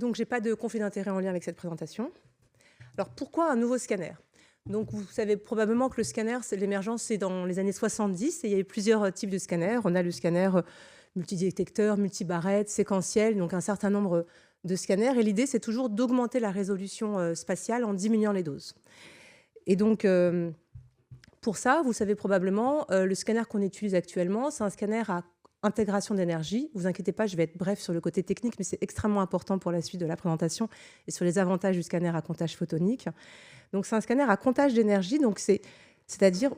Donc, je n'ai pas de conflit d'intérêt en lien avec cette présentation. Alors, pourquoi un nouveau scanner? Donc, vous savez probablement que le scanner, l'émergence, c'est dans les années 70 et il y a eu plusieurs types de scanners. On a le scanner multidétecteur, multibarrette, séquentiel, donc un certain nombre de scanners. Et l'idée, c'est toujours d'augmenter la résolution spatiale en diminuant les doses. Et donc, pour ça, vous savez probablement, le scanner qu'on utilise actuellement, c'est un scanner à intégration d'énergie. Ne vous inquiétez pas, je vais être bref sur le côté technique, mais c'est extrêmement important pour la suite de la présentation et sur les avantages du scanner à comptage photonique. Donc, c'est un scanner à comptage d'énergie. Donc, c'est-à-dire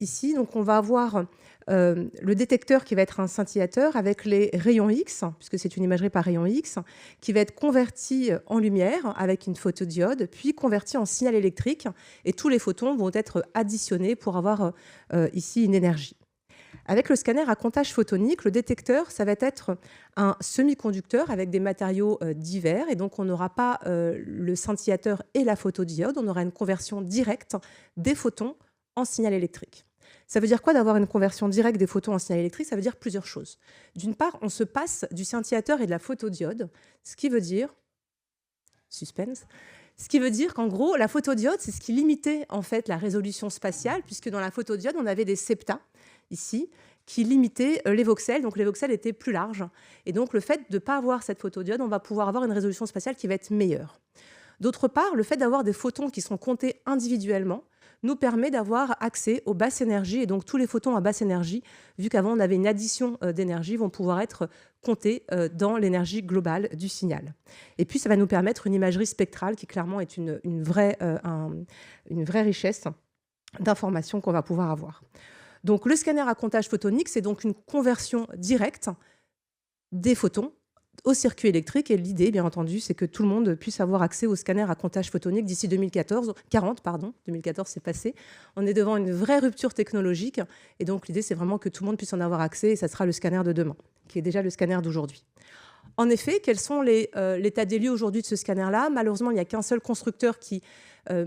ici, donc on va avoir le détecteur qui va être un scintillateur avec les rayons X, puisque c'est une imagerie par rayon X, qui va être converti en lumière avec une photodiode, puis converti en signal électrique. Et tous les photons vont être additionnés pour avoir ici une énergie. Avec le scanner à comptage photonique, le détecteur, ça va être un semi-conducteur avec des matériaux divers. Et donc, on n'aura pas le scintillateur et la photodiode. On aura une conversion directe des photons en signal électrique. Ça veut dire quoi d'avoir une conversion directe des photons en signal électrique? Ça veut dire plusieurs choses. D'une part, on se passe du scintillateur et de la photodiode, ce qui veut dire... Suspense. Ce qui veut dire qu'en gros, la photodiode, c'est ce qui limitait en fait la résolution spatiale, puisque dans la photodiode, on avait des septas, ici, qui limitaient les voxels. Donc les voxels étaient plus larges. Et donc le fait de ne pas avoir cette photodiode, on va pouvoir avoir une résolution spatiale qui va être meilleure. D'autre part, le fait d'avoir des photons qui sont comptés individuellement nous permet d'avoir accès aux basses énergies. Et donc tous les photons à basse énergie, vu qu'avant on avait une addition d'énergie, vont pouvoir être comptés dans l'énergie globale du signal. Et puis ça va nous permettre une imagerie spectrale qui clairement est une vraie richesse d'informations qu'on va pouvoir avoir. Donc le scanner à comptage photonique, c'est donc une conversion directe des photons au circuit électrique. Et l'idée, bien entendu, c'est que tout le monde puisse avoir accès au scanner à comptage photonique d'ici 2040. 2014, c'est passé. On est devant une vraie rupture technologique. Et donc, l'idée, c'est vraiment que tout le monde puisse en avoir accès. Et ça sera le scanner de demain, qui est déjà le scanner d'aujourd'hui. En effet, quels sont l'état des lieux aujourd'hui de ce scanner-là? Malheureusement, il n'y a qu'un seul constructeur qui a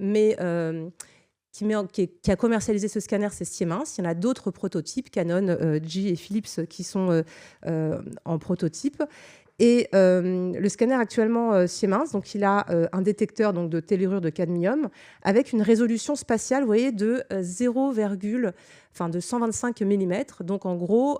commercialisé ce scanner, c'est Siemens. Il y en a d'autres prototypes, Canon, GE et Philips, qui sont en prototype. Et le scanner actuellement Siemens, donc il a un détecteur donc, de tellurure de cadmium avec une résolution spatiale, vous voyez, de 125 mm. Donc en gros,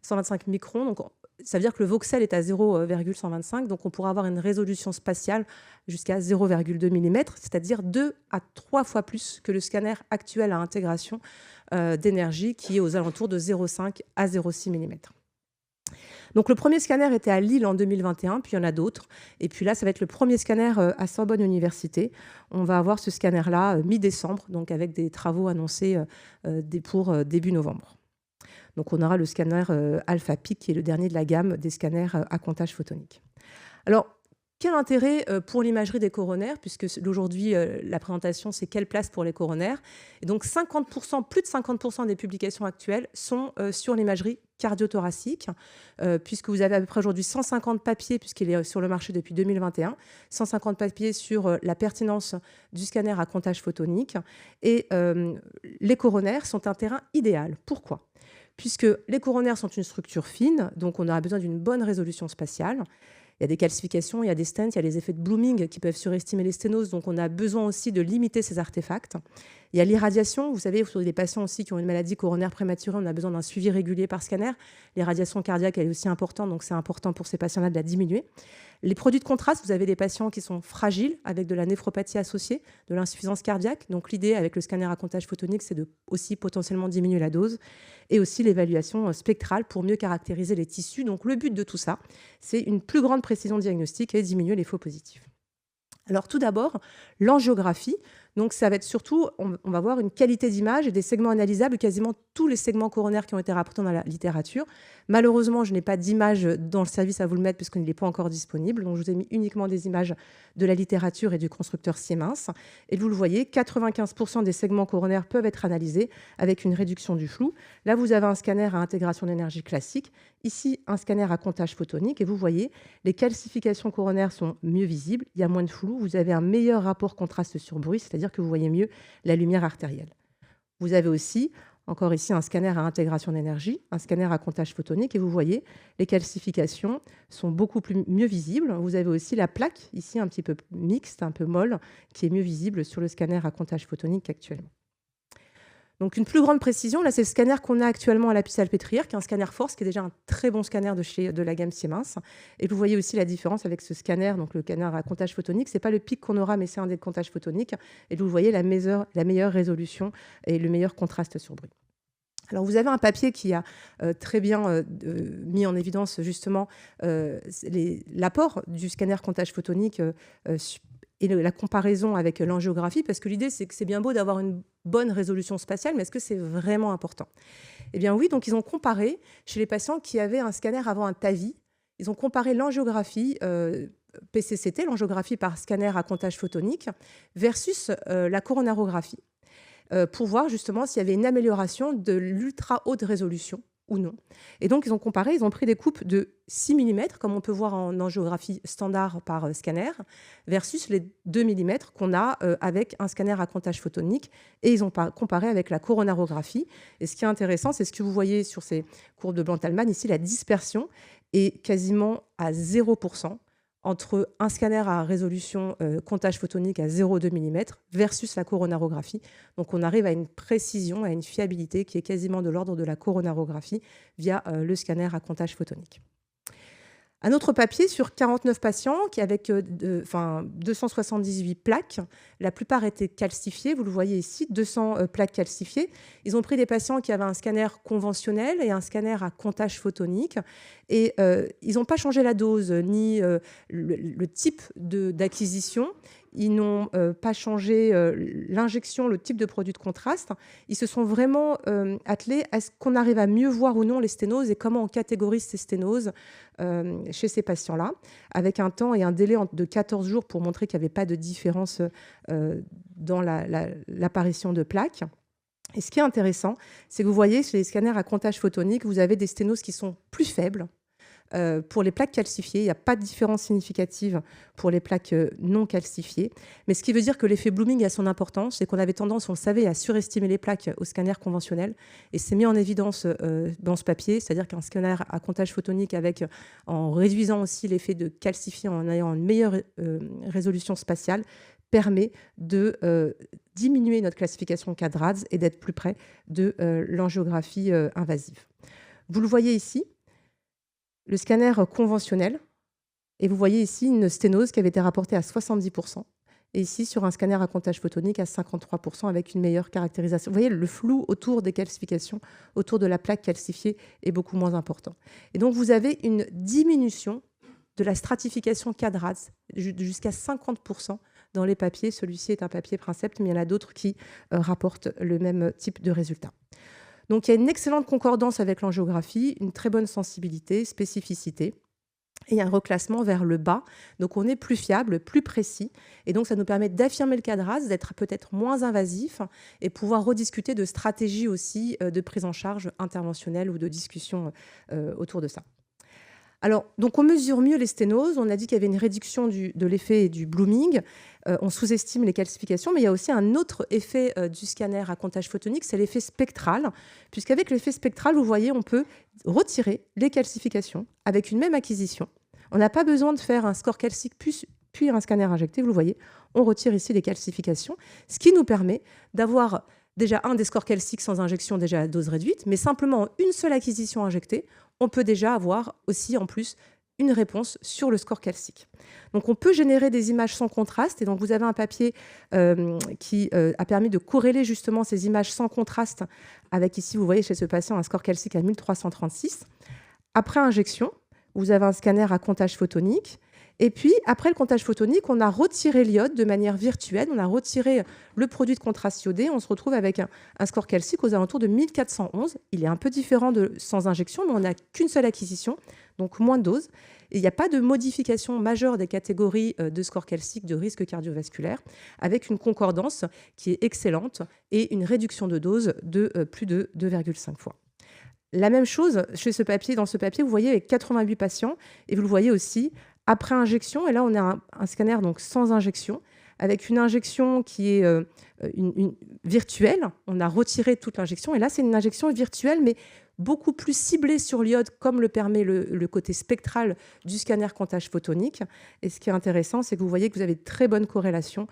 125 microns. Donc, ça veut dire que le voxel est à 0,125. Donc on pourra avoir une résolution spatiale jusqu'à 0,2 mm, c'est-à-dire 2 à 3 fois plus que le scanner actuel à intégration d'énergie qui est aux alentours de 0,5 à 0,6 mm. Donc le premier scanner était à Lille en 2021, puis il y en a d'autres. Et puis là, ça va être le premier scanner à Sorbonne Université. On va avoir ce scanner-là mi-décembre, donc avec des travaux annoncés pour début novembre. Donc on aura le scanner Alpha Peak, qui est le dernier de la gamme des scanners à comptage photonique. Alors, quel intérêt pour l'imagerie des coronaires, puisque aujourd'hui, la présentation, c'est quelle place pour les coronaires. Et donc, plus de 50% des publications actuelles sont sur l'imagerie cardiothoracique, puisque vous avez à peu près aujourd'hui 150 papiers, puisqu'il est sur le marché depuis 2021, 150 papiers sur la pertinence du scanner à comptage photonique. Et les coronaires sont un terrain idéal. Pourquoi ? Puisque les coronaires sont une structure fine, donc on aura besoin d'une bonne résolution spatiale. Il y a des calcifications, il y a des stents, il y a les effets de blooming qui peuvent surestimer les sténoses, donc on a besoin aussi de limiter ces artefacts. Il y a l'irradiation, vous savez, sur des patients aussi qui ont une maladie coronaire prématurée, on a besoin d'un suivi régulier par scanner. L'irradiation cardiaque, elle est aussi importante, donc c'est important pour ces patients-là de la diminuer. Les produits de contraste, vous avez des patients qui sont fragiles avec de la néphropathie associée, de l'insuffisance cardiaque. Donc l'idée avec le scanner à comptage photonique, c'est de aussi potentiellement diminuer la dose et aussi l'évaluation spectrale pour mieux caractériser les tissus. Donc le but de tout ça, c'est une plus grande précision diagnostique et diminuer les faux positifs. Alors tout d'abord, l'angiographie. Donc ça va être surtout, on va voir une qualité d'image et des segments analysables, quasiment tous les segments coronaires qui ont été rapportés dans la littérature. Malheureusement, je n'ai pas d'image dans le service à vous le mettre parce qu'il n'est pas encore disponible. Donc je vous ai mis uniquement des images de la littérature et du constructeur Siemens. Et vous le voyez, 95% des segments coronaires peuvent être analysés avec une réduction du flou. Là, vous avez un scanner à intégration d'énergie classique. Ici, un scanner à comptage photonique. Et vous voyez, les calcifications coronaires sont mieux visibles. Il y a moins de flou. Vous avez un meilleur rapport contraste sur bruit, c'est-à-dire que vous voyez mieux la lumière artérielle. Vous avez aussi Encore ici, un scanner à intégration d'énergie, un scanner à comptage photonique. Et vous voyez, les calcifications sont beaucoup mieux visibles. Vous avez aussi la plaque, ici un petit peu mixte, un peu molle, qui est mieux visible sur le scanner à comptage photonique actuellement. Donc une plus grande précision, là c'est le scanner qu'on a actuellement à la Salpêtrière, qui est un scanner Force, qui est déjà un très bon scanner de la gamme Siemens. Et vous voyez aussi la différence avec ce scanner, donc le scanner à comptage photonique. C'est pas le pic qu'on aura, mais c'est un des comptages photoniques. Et vous voyez la meilleure résolution et le meilleur contraste sur bruit. Alors vous avez un papier qui a très bien mis en évidence justement l'apport du scanner comptage photonique et la comparaison avec l'angiographie, parce que l'idée, c'est que c'est bien beau d'avoir une bonne résolution spatiale, mais est-ce que c'est vraiment important? Eh bien oui, donc ils ont comparé chez les patients qui avaient un scanner avant un TAVI, ils ont comparé l'angiographie PCCT, l'angiographie par scanner à comptage photonique, versus la coronarographie, pour voir justement s'il y avait une amélioration de l'ultra haute résolution ou non. Et donc, ils ont comparé, ils ont pris des coupes de 6 mm, comme on peut voir en angiographie standard par scanner, versus les 2 mm qu'on a avec un scanner à comptage photonique. Et ils ont comparé avec la coronarographie. Et ce qui est intéressant, c'est ce que vous voyez sur ces courbes de Blantalman. Ici, la dispersion est quasiment à 0% entre un scanner à résolution comptage photonique à 0,2 mm versus la coronarographie. Donc on arrive à une précision, à une fiabilité qui est quasiment de l'ordre de la coronarographie via le scanner à comptage photonique. Un autre papier sur 49 patients avec 278 plaques. La plupart étaient calcifiées. Vous le voyez ici, 200 plaques calcifiées. Ils ont pris des patients qui avaient un scanner conventionnel et un scanner à comptage photonique. Et ils n'ont pas changé la dose ni le type d'acquisition. Ils n'ont pas changé l'injection, le type de produit de contraste. Ils se sont vraiment attelés à ce qu'on arrive à mieux voir ou non les sténoses et comment on catégorise ces sténoses chez ces patients-là, avec un temps et un délai de 14 jours pour montrer qu'il n'y avait pas de différence dans l'apparition de plaques. Et ce qui est intéressant, c'est que vous voyez, chez les scanners à comptage photonique, vous avez des sténoses qui sont plus faibles. Pour les plaques calcifiées, il n'y a pas de différence significative pour les plaques non calcifiées. Mais ce qui veut dire que l'effet blooming a son importance, c'est qu'on avait tendance, on le savait, à surestimer les plaques au scanner conventionnel. Et c'est mis en évidence dans ce papier, c'est-à-dire qu'un scanner à comptage photonique, en réduisant aussi l'effet de calcifier, en ayant une meilleure résolution spatiale, permet de diminuer notre classification CADRADS et d'être plus près de l'angiographie invasive. Vous le voyez ici, le scanner conventionnel, et vous voyez ici une sténose qui avait été rapportée à 70%, et ici sur un scanner à comptage photonique à 53% avec une meilleure caractérisation. Vous voyez, le flou autour des calcifications, autour de la plaque calcifiée est beaucoup moins important. Et donc vous avez une diminution de la stratification CADRADS jusqu'à 50% dans les papiers. Celui-ci est un papier Princeps, mais il y en a d'autres qui rapportent le même type de résultat. Donc il y a une excellente concordance avec l'angiographie, une très bonne sensibilité, spécificité, et un reclassement vers le bas. Donc on est plus fiable, plus précis, et donc ça nous permet d'affirmer le CADRADS, d'être peut-être moins invasif, et pouvoir rediscuter de stratégies aussi de prise en charge interventionnelle ou de discussion autour de ça. Alors, donc on mesure mieux les sténoses. On a dit qu'il y avait une réduction de l'effet du blooming. On sous-estime les calcifications, mais il y a aussi un autre effet du scanner à comptage photonique, c'est l'effet spectral. Puisqu'avec l'effet spectral, vous voyez, on peut retirer les calcifications avec une même acquisition. On n'a pas besoin de faire un score calcique puis un scanner injecté. Vous le voyez, on retire ici les calcifications, ce qui nous permet d'avoir déjà des scores calciques sans injection déjà à dose réduite, mais simplement une seule acquisition injectée, on peut déjà avoir aussi en plus une réponse sur le score calcique. Donc on peut générer des images sans contraste, et donc vous avez un papier qui a permis de corréler justement ces images sans contraste avec, ici vous voyez chez ce patient un score calcique à 1336. Après injection, vous avez un scanner à comptage photonique. Et puis, après le comptage photonique, on a retiré l'iode de manière virtuelle, on a retiré le produit de contraste iodé, on se retrouve avec un score calcique aux alentours de 1411. Il est un peu différent de sans injection, mais on n'a qu'une seule acquisition, donc moins de dose. Et il n'y a pas de modification majeure des catégories de score calcique de risque cardiovasculaire, avec une concordance qui est excellente et une réduction de dose de plus de 2,5 fois. La même chose chez ce papier, dans ce papier, vous voyez avec 88 patients, et vous le voyez aussi après injection, et là on a un scanner donc sans injection, avec une injection qui est virtuelle. On a retiré toute l'injection et là, c'est une injection virtuelle, mais beaucoup plus ciblée sur l'iode, comme le permet le côté spectral du scanner comptage photonique. Et ce qui est intéressant, c'est que vous voyez que vous avez de très bonnes corrélations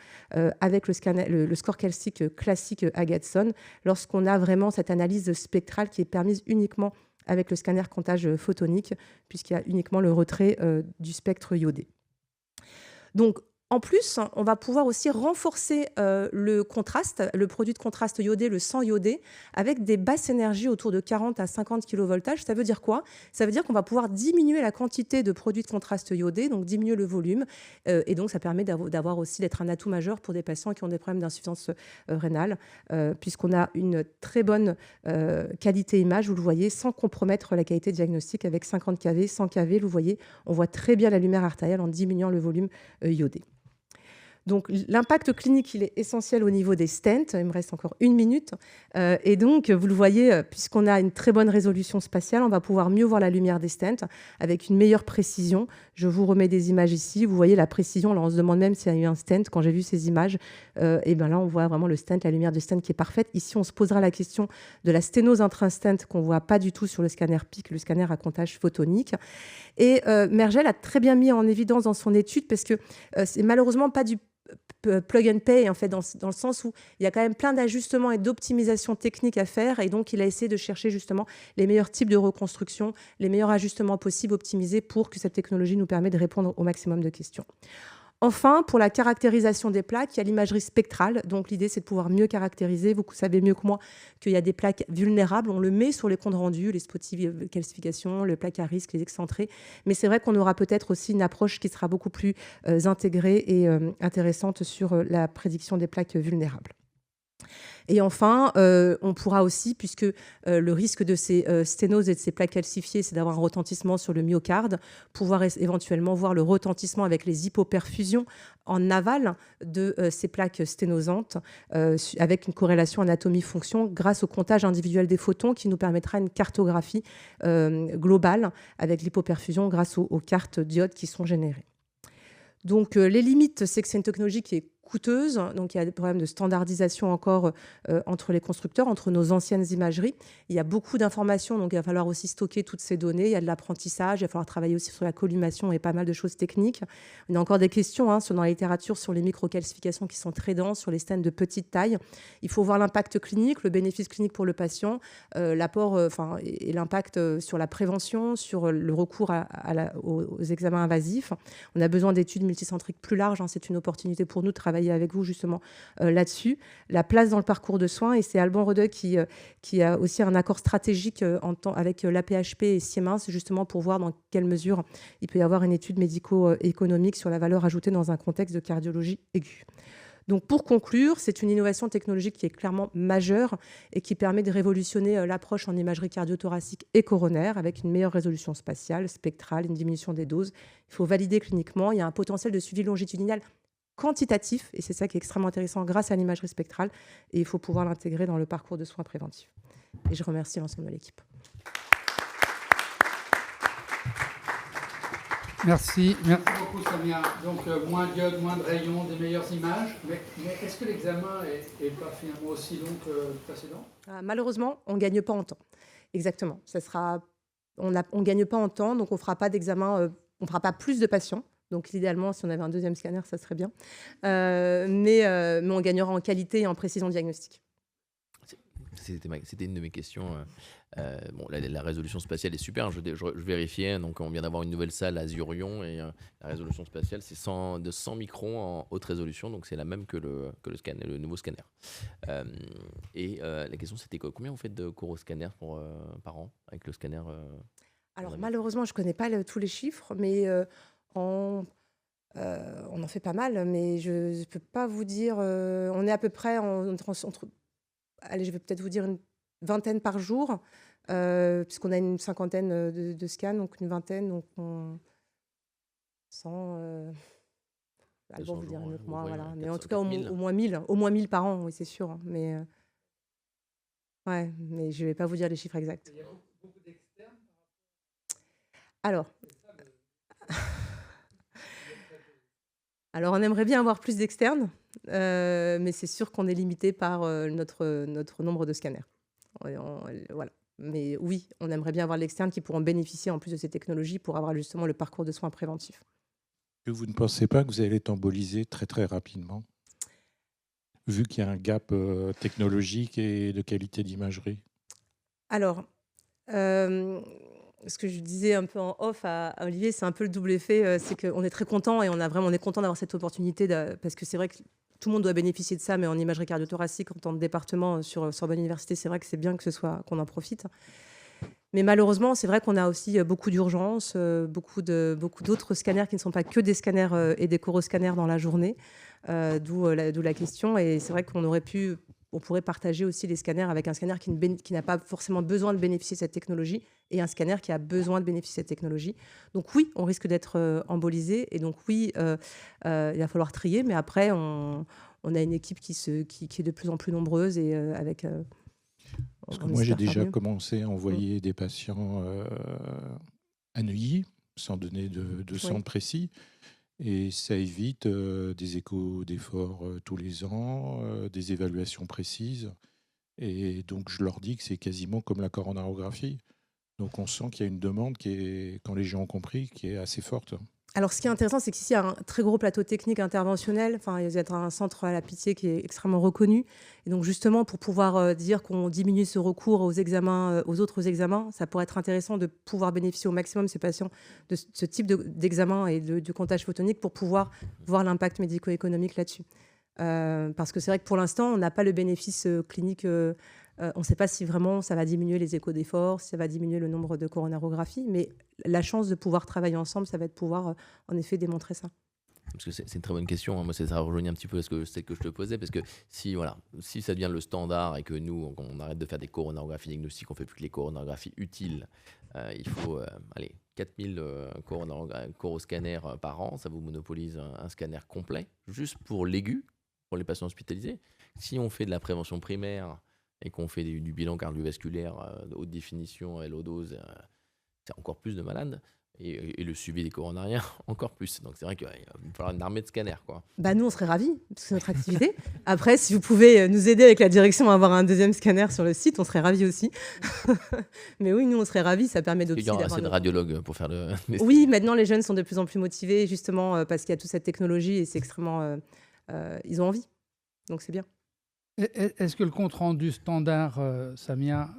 avec le score calcique classique Agatston, lorsqu'on a vraiment cette analyse spectrale qui est permise uniquement avec le scanner comptage photonique, puisqu'il y a uniquement le retrait du spectre iodé. Donc, en plus, on va pouvoir aussi renforcer le contraste, le produit de contraste iodé, le sang iodé, avec des basses énergies autour de 40 à 50 kV. Ça veut dire quoi? Ça veut dire qu'on va pouvoir diminuer la quantité de produit de contraste iodé, donc diminuer le volume. Et donc, ça permet d'avoir aussi d'être un atout majeur pour des patients qui ont des problèmes d'insuffisance rénale, puisqu'on a une très bonne qualité image, vous le voyez, sans compromettre la qualité diagnostique avec 50 kV, 100 kV. Vous voyez, on voit très bien la lumière artérielle en diminuant le volume iodé. Donc, l'impact clinique, il est essentiel au niveau des stents. Il me reste encore 1 minute. Et donc, vous le voyez, puisqu'on a une très bonne résolution spatiale, on va pouvoir mieux voir la lumière des stents avec une meilleure précision. Je vous remets des images ici. Vous voyez la précision. Là, on se demande même s'il y a eu un stent. Quand j'ai vu ces images, et ben là, on voit vraiment le stent, la lumière du stent qui est parfaite. Ici, on se posera la question de la sténose intra-stent qu'on ne voit pas du tout sur le scanner PIC, le scanner à comptage photonique. Et Mergel a très bien mis en évidence dans son étude, parce que c'est malheureusement pas du plug and pay, en fait, dans le sens où il y a quand même plein d'ajustements et d'optimisation techniques à faire, et donc il a essayé de chercher justement les meilleurs types de reconstruction, les meilleurs ajustements possibles optimisés pour que cette technologie nous permette de répondre au maximum de questions. Enfin, pour la caractérisation des plaques, il y a l'imagerie spectrale. Donc, l'idée, c'est de pouvoir mieux caractériser. Vous savez mieux que moi qu'il y a des plaques vulnérables. On le met sur les comptes rendus, les spotty calcifications, les plaques à risque, les excentrés. Mais c'est vrai qu'on aura peut-être aussi une approche qui sera beaucoup plus intégrée et intéressante sur la prédiction des plaques vulnérables. Et enfin, on pourra aussi, puisque le risque de ces sténoses et de ces plaques calcifiées, c'est d'avoir un retentissement sur le myocarde, pouvoir éventuellement voir le retentissement avec les hypoperfusions en aval de ces plaques sténosantes, avec une corrélation anatomie-fonction grâce au comptage individuel des photons qui nous permettra une cartographie globale avec l'hypoperfusion grâce aux cartes diodes qui sont générées. Donc, les limites, c'est que c'est une technologie qui est coûteuse. Donc, il y a des problèmes de standardisation encore entre les constructeurs, entre nos anciennes imageries. Il y a beaucoup d'informations, donc il va falloir aussi stocker toutes ces données. Il y a de l'apprentissage, il va falloir travailler aussi sur la collimation et pas mal de choses techniques. Il y a encore des questions dans la littérature sur les microcalcifications qui sont très denses, sur les stents de petite taille. Il faut voir l'impact clinique, le bénéfice clinique pour le patient, l'apport et l'impact sur la prévention, sur le recours aux examens invasifs. On a besoin d'études multicentriques plus larges. C'est une opportunité pour nous de travailler avec vous justement là-dessus. La place dans le parcours de soins, et c'est Alban Rodeux qui a aussi un accord stratégique avec l'AP-HP et Siemens, justement pour voir dans quelle mesure il peut y avoir une étude médico-économique sur la valeur ajoutée dans un contexte de cardiologie aiguë. Donc, pour conclure, c'est une innovation technologique qui est clairement majeure et qui permet de révolutionner l'approche en imagerie cardio-thoracique et coronaire avec une meilleure résolution spatiale, spectrale, une diminution des doses. Il faut valider cliniquement. Il y a un potentiel de suivi longitudinal quantitatif, et c'est ça qui est extrêmement intéressant grâce à l'imagerie spectrale, et il faut pouvoir l'intégrer dans le parcours de soins préventifs. Et je remercie l'ensemble de l'équipe. Merci beaucoup Samia. Donc moins de diodes, moins de rayons, des meilleures images. Mais est-ce que l'examen n'est pas finalement aussi long que le précédent ? Malheureusement, on ne gagne pas en temps. Exactement. On ne gagne pas en temps, donc on ne fera pas d'examen, on ne fera pas plus de patients. Donc idéalement, si on avait un deuxième scanner, ça serait bien. Mais on gagnera en qualité et en précision diagnostique. C'était une de mes questions. Bon, la résolution spatiale est super. Je vérifiais. Donc, on vient d'avoir une nouvelle salle à Zurion et la résolution spatiale, c'est de 100 microns en haute résolution. Donc, c'est la même que le nouveau scanner. La question, c'était combien vous faites de cours au scanner par an avec le scanner Alors, malheureusement, je ne connais pas tous les chiffres, mais on en fait pas mal. Mais je ne peux pas vous dire. On est à peu près entre allez, je vais peut-être vous dire une vingtaine par jour, puisqu'on a une cinquantaine de scans, donc une vingtaine, donc on sent... Alban vous dire mieux que moi, voilà. Mais en tout cas, au moins 1000 par an, oui, c'est sûr. Mais ouais, mais je ne vais pas vous dire les chiffres exacts. Il y a beaucoup d'externes. Alors... Alors, on aimerait bien avoir plus d'externes, mais c'est sûr qu'on est limité par notre nombre de scanners. Voilà. Mais oui, on aimerait bien avoir de l'externe qui pourront bénéficier en plus de ces technologies pour avoir justement le parcours de soins préventifs. Que vous ne pensez pas que vous allez être embolisé très très rapidement, vu qu'il y a un gap technologique et de qualité d'imagerie? Alors, ce que je disais un peu en off à Olivier, c'est un peu le double effet, c'est qu'on est très content et on est content d'avoir cette opportunité parce que c'est vrai que tout le monde doit bénéficier de ça, mais en imagerie cardiothoracique, en tant que département sur Sorbonne Université, c'est vrai que c'est bien qu'on en profite. Mais malheureusement, c'est vrai qu'on a aussi beaucoup d'urgences, beaucoup d'autres scanners qui ne sont pas que des scanners et des coroscanners dans la journée, d'où la question. Et c'est vrai on pourrait partager aussi les scanners avec un scanner qui n'a pas forcément besoin de bénéficier de cette technologie et un scanner qui a besoin de bénéficier de cette technologie. Donc oui, on risque d'être embolisé et donc oui, il va falloir trier, mais après, on a une équipe qui est de plus en plus nombreuse et avec... Parce que moi, j'ai déjà commencé à envoyer des patients à Neuilly, sans donner de centre précis. Et ça évite des échos d'efforts tous les ans, des évaluations précises. Et donc, je leur dis que c'est quasiment comme la coronarographie. Donc, on sent qu'il y a une demande qui est, quand les gens ont compris, qui est assez forte. Alors, ce qui est intéressant, c'est qu'ici, il y a un très gros plateau technique interventionnel. Enfin, il y a un centre à la Pitié qui est extrêmement reconnu. Et donc, justement, pour pouvoir dire qu'on diminue ce recours aux examens, aux autres examens, ça pourrait être intéressant de pouvoir bénéficier au maximum ces patients de ce type d'examen et de comptage photonique pour pouvoir voir l'impact médico-économique là-dessus. Parce que c'est vrai que pour l'instant, on n'a pas le bénéfice clinique. On ne sait pas si vraiment ça va diminuer les échos d'efforts, si ça va diminuer le nombre de coronarographies, mais la chance de pouvoir travailler ensemble, ça va être pouvoir en effet démontrer ça. Parce que c'est une très bonne question. Moi, ça rejoint un petit peu ce que je te posais. Parce que si ça devient le standard et que nous, on arrête de faire des coronarographies diagnostiques, on ne fait plus que les coronarographies utiles, il faut 4000 coroscanners par an. Ça vous monopolise un scanner complet, juste pour l'aigu, pour les patients hospitalisés. Si on fait de la prévention primaire et qu'on fait du bilan cardiovasculaire de haute définition et low dose, c'est encore plus de malades. Et le suivi des coronariens, encore plus. Donc c'est vrai qu'il va falloir une armée de scanners, quoi. Bah nous, on serait ravis, parce que c'est notre activité. Après, si vous pouvez nous aider avec la direction à avoir un deuxième scanner sur le site, on serait ravis aussi. Mais oui, nous, on serait ravis. Ça permet Il y aura assez de radiologues pour faire le... Oui, maintenant, les jeunes sont de plus en plus motivés, justement, parce qu'il y a toute cette technologie et c'est extrêmement... ils ont envie. Donc c'est bien. Est-ce que le compte-rendu standard, Samia,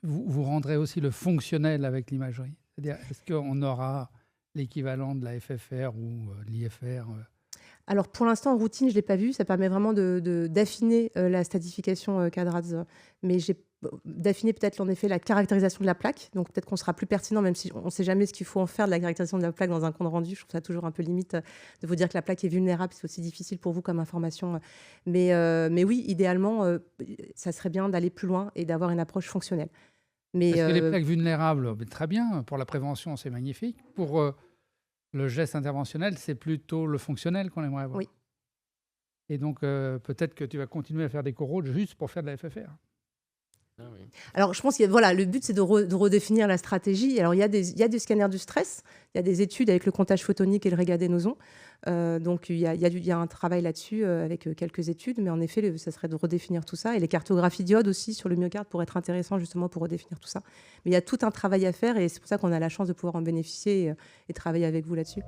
vous rendrez aussi le fonctionnel avec l'imagerie? C'est-à-dire, est-ce qu'on aura l'équivalent de la FFR ou de l'IFR? Alors pour l'instant, en routine, je ne l'ai pas vu. Ça permet vraiment d'affiner la stratification CADRADS, mais d'affiner peut-être en effet la caractérisation de la plaque. Donc peut-être qu'on sera plus pertinent, même si on ne sait jamais ce qu'il faut en faire de la caractérisation de la plaque dans un compte rendu. Je trouve ça toujours un peu limite de vous dire que la plaque est vulnérable. C'est aussi difficile pour vous comme information. Mais oui, idéalement, ça serait bien d'aller plus loin et d'avoir une approche fonctionnelle. Parce que les plaques vulnérables, très bien. Pour la prévention, c'est magnifique. Pour le geste interventionnel, c'est plutôt le fonctionnel qu'on aimerait avoir. Oui. Et donc, peut-être que tu vas continuer à faire des coraux juste pour faire de la FFR. Ah oui. Alors, je pense que le but, c'est de redéfinir la stratégie. Alors, il y a des scanners du stress, il y a des études avec le comptage photonique et le régadénoson. Donc, il y a un travail là-dessus avec quelques études. Mais en effet, ça serait de redéfinir tout ça. Et les cartographies d'iode aussi sur le myocarde pourraient être intéressants justement pour redéfinir tout ça. Mais il y a tout un travail à faire et c'est pour ça qu'on a la chance de pouvoir en bénéficier et travailler avec vous là-dessus.